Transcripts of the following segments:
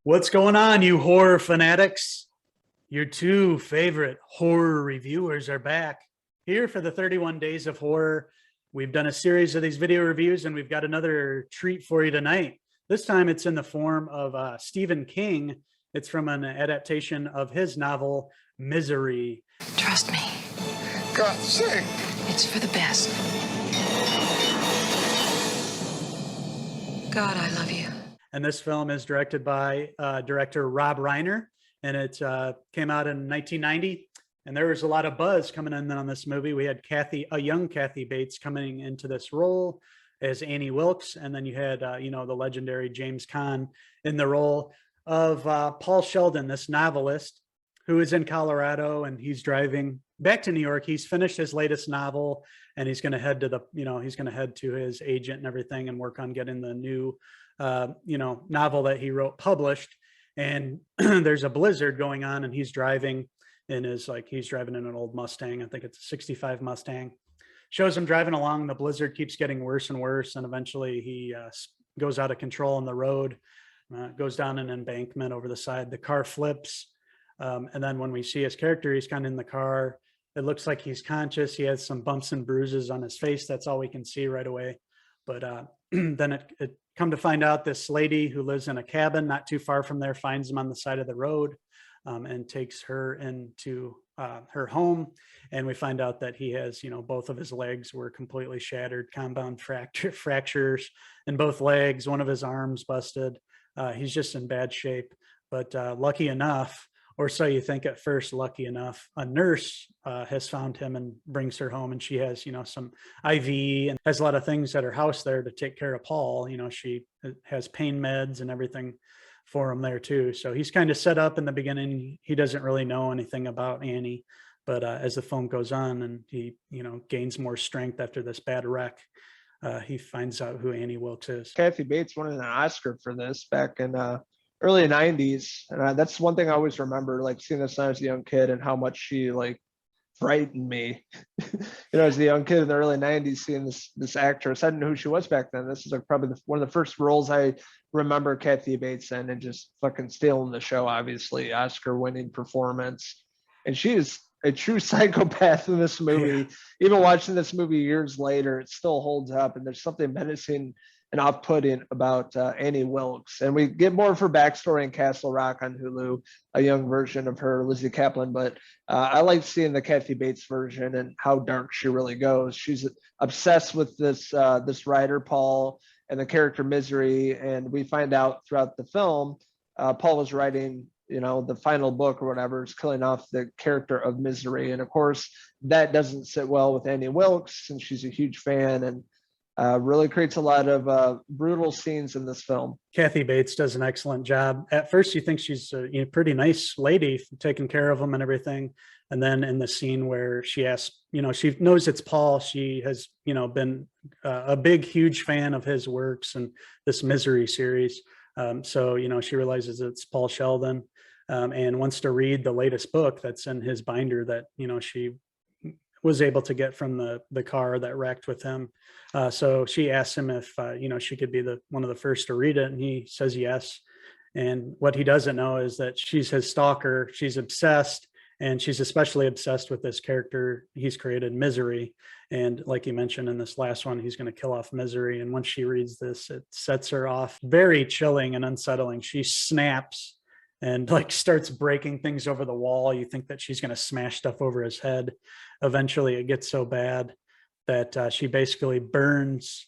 What's going on, you horror fanatics? Your two favorite horror reviewers are back here for the 31 Days of Horror. We've done a series of these video reviews, and we've got another treat for you tonight. This time it's in the form of Stephen King. It's from an adaptation of his novel, Misery. Trust me. God's sake. It's for the best. God, I love you. And this film is directed by director Rob Reiner, and it came out in 1990. And there was a lot of buzz coming in on this movie. We had a young Kathy Bates coming into this role as Annie Wilkes, and then you had the legendary James Caan in the role of Paul Sheldon, this novelist who is in Colorado, and he's driving back to New York. He's finished his latest novel, and he's going to head to his agent and everything, and work on getting the new novel that he wrote published. And there's a blizzard going on, and he's driving in an old Mustang. I think it's a 65 Mustang. Shows him driving along. The blizzard keeps getting worse and worse, and eventually he goes out of control on the road, goes down an embankment over the side. The car flips, and then when we see his character, he's kind of in the car. It looks like he's conscious. He has some bumps and bruises on his face. That's all we can see right away. But then it come to find out, this lady who lives in a cabin not too far from there finds him on the side of the road, and takes her into her home. And we find out that he has, both of his legs were completely shattered, compound fractures in both legs, one of his arms busted. He's just in bad shape. But lucky enough, or so you think at first, lucky enough, a nurse has found him and brings her home, and she has, some IV and has a lot of things at her house there to take care of Paul. She has pain meds and everything for him there too. So he's kind of set up in the beginning. He doesn't really know anything about Annie, but as the film goes on and he, gains more strength after this bad wreck, he finds out who Annie Wilkes is. Kathy Bates won an Oscar for this back in early 90s, and that's one thing I always remember, seeing this when I was a young kid and how much she frightened me. As a young kid in the early 90s, seeing this actress. I didn't know who she was back then. This is probably one of the first roles I remember Kathy Bates in, and just fucking stealing the show. Obviously, Oscar-winning performance, and she is a true psychopath in this movie. Yeah. Even watching this movie years later, it still holds up, and there's something menacing and off-putting about Annie Wilkes. And we get more of her backstory in Castle Rock on Hulu, a young version of her, Lizzie Kaplan. But I like seeing the Kathy Bates version and how dark she really goes. She's obsessed with this writer, Paul, and the character Misery. And we find out throughout the film, Paul was writing, the final book or whatever, is killing off the character of Misery. And of course, that doesn't sit well with Annie Wilkes, since she's a huge fan, and really creates a lot of brutal scenes in this film. Kathy Bates does an excellent job. At first, you think she's a pretty nice lady, taking care of him and everything. And then in the scene where she asks, she knows it's Paul. She has, been a big, huge fan of his works and this Misery series. So, she realizes it's Paul Sheldon, and wants to read the latest book that's in his binder that, she was able to get from the car that wrecked with him. So she asks him if, she could be one of the first to read it. And he says yes. And what he doesn't know is that she's his stalker. She's obsessed, and she's especially obsessed with this character he's created, Misery. And like you mentioned in this last one, he's going to kill off Misery. And once she reads this, it sets her off. Very chilling and unsettling. She snaps and starts breaking things over the wall. You think that she's going to smash stuff over his head. Eventually it gets so bad that she basically burns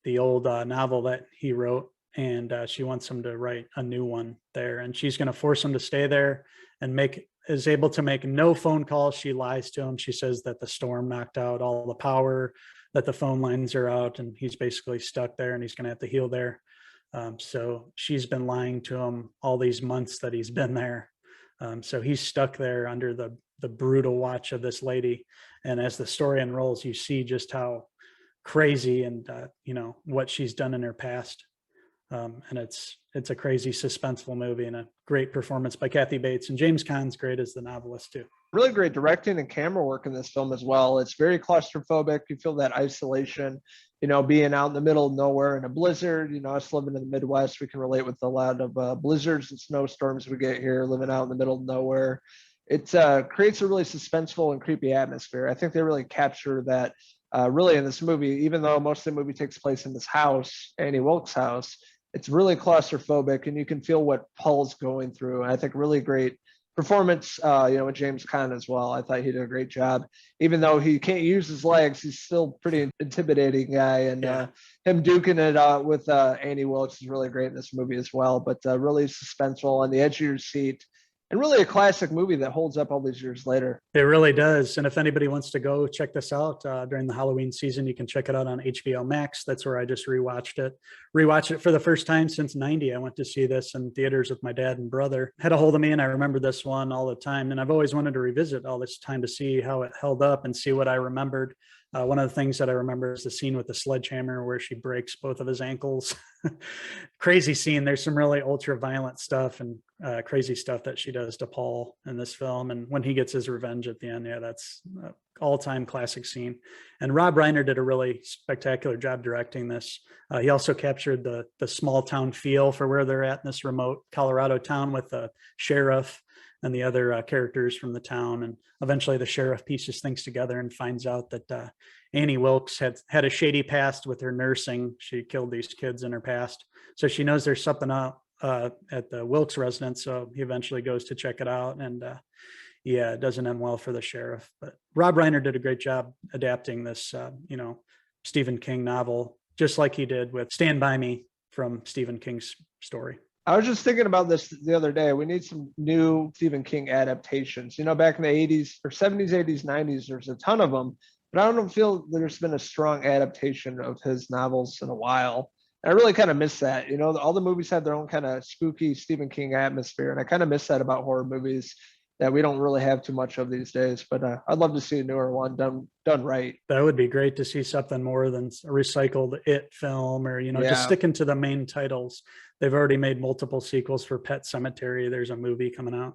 the old novel that he wrote, and she wants him to write a new one there. And she's going to force him to stay there, and is able to make no phone calls. She lies to him. She says that the storm knocked out all the power, that the phone lines are out, and he's basically stuck there, and he's going to have to heal there. So she's been lying to him all these months that he's been there. So he's stuck there under the brutal watch of this lady. And as the story unrolls, you see just how crazy and, what she's done in her past. And it's a crazy suspenseful movie and a great performance by Kathy Bates, and James Caan's great as the novelist too. Really great directing and camera work in this film as well. It's very claustrophobic. You feel that isolation, being out in the middle of nowhere in a blizzard. Us living in the Midwest, we can relate with a lot of blizzards and snowstorms we get here, living out in the middle of nowhere. It creates a really suspenseful and creepy atmosphere. I think they really capture that really in this movie, even though most of the movie takes place in this house, Annie Wilkes' house. It's really claustrophobic, and you can feel what Paul's going through. And I think really great performance, with James Caan as well. I thought he did a great job. Even though he can't use his legs, he's still pretty intimidating guy. And him duking it out with Annie Wilkes is really great in this movie as well. But really suspenseful, on the edge of your seat. And really a classic movie that holds up all these years later. It really does. And if anybody wants to go check this out during the Halloween season, you can check it out on HBO Max. That's where I just rewatched it for the first time since 90. I went to see this in theaters with my dad and brother. Had a hold of me, and I remember this one all the time. And I've always wanted to revisit all this time to see how it held up and see what I remembered. One of the things that I remember is the scene with the sledgehammer where she breaks both of his ankles. Crazy scene. There's some really ultra violent stuff and crazy stuff that she does to Paul in this film. And when he gets his revenge at the end, that's an all-time classic scene. And Rob Reiner did a really spectacular job directing this. He also captured the small town feel for where they're at in this remote Colorado town with the sheriff and the other characters from the town. And eventually the sheriff pieces things together and finds out that Annie Wilkes had a shady past with her nursing. She killed these kids in her past. So she knows there's something up at the Wilkes residence. So he eventually goes to check it out. And it doesn't end well for the sheriff. But Rob Reiner did a great job adapting this, Stephen King novel, just like he did with Stand By Me from Stephen King's story. I was just thinking about this the other day. We need some new Stephen King adaptations. Back in the 80s or 70s, 80s, 90s, there's a ton of them, but I don't feel there's been a strong adaptation of his novels in a while. And I really kind of miss that. All the movies have their own kind of spooky Stephen King atmosphere, and I kind of miss that about horror movies that we don't really have too much of these days. But I'd love to see a newer one done right. That would be great to see something more than a recycled It film, or just sticking to the main titles. They've already made multiple sequels for Pet Sematary. There's a movie coming out.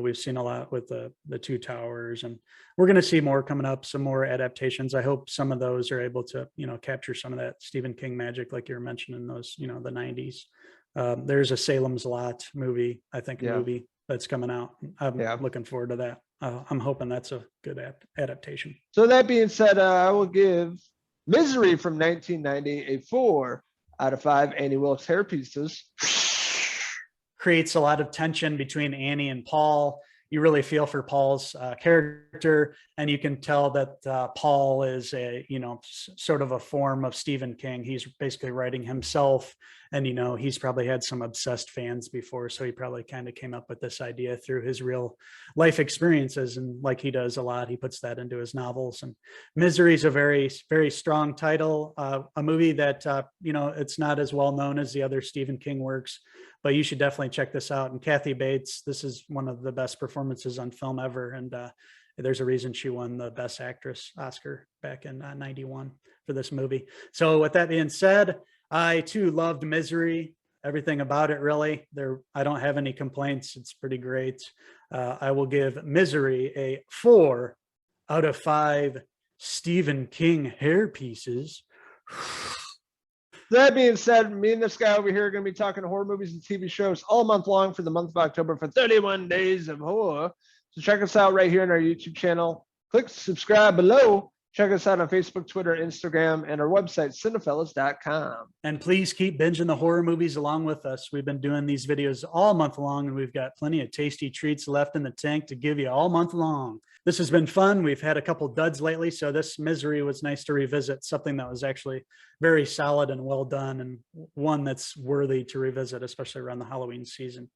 We've seen a lot with the Two Towers, and we're going to see more coming up, some more adaptations. I hope some of those are able to capture some of that Stephen King magic, like you were mentioning, those the 90s. There's a Salem's Lot movie, I think, movie that's coming out. I'm looking forward to that. I'm hoping that's a good adaptation. So that being said, I will give Misery from 1990 a 4 out of 5 Annie Wilkes hair pieces. Creates a lot of tension between Annie and Paul. You really feel for Paul's character, and you can tell that Paul is a sort of a form of Stephen King. He's basically writing himself, and he's probably had some obsessed fans before, so he probably kind of came up with this idea through his real life experiences, and like he does a lot, he puts that into his novels. And Misery is a very, very strong title, a movie that it's not as well known as the other Stephen King works, but you should definitely check this out. And Kathy Bates, this is one of the best performances on film ever. And there's a reason she won the Best Actress Oscar back in 91 for this movie. So with that being said, I too loved Misery. Everything about it, really. I don't have any complaints. It's pretty great. I will give Misery a 4 out of 5 Stephen King hair pieces. That being said, me and this guy over here are going to be talking horror movies and TV shows all month long for the month of October for 31 days of horror. So check us out right here on our YouTube channel. Click subscribe below. Check us out on Facebook, Twitter, Instagram, and our website, Cinephellas.com. And please keep binging the horror movies along with us. We've been doing these videos all month long, and we've got plenty of tasty treats left in the tank to give you all month long. This has been fun. We've had a couple duds lately, so this Misery was nice to revisit, something that was actually very solid and well done, and one that's worthy to revisit, especially around the Halloween season.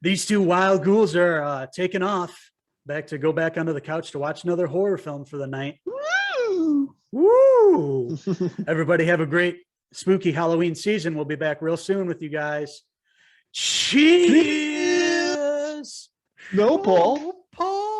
These two wild ghouls are taking off to go back onto the couch to watch another horror film for the night. Woo! Woo! Everybody have a great spooky Halloween season. We'll be back real soon with you guys. Cheers! No, Paul. Paul.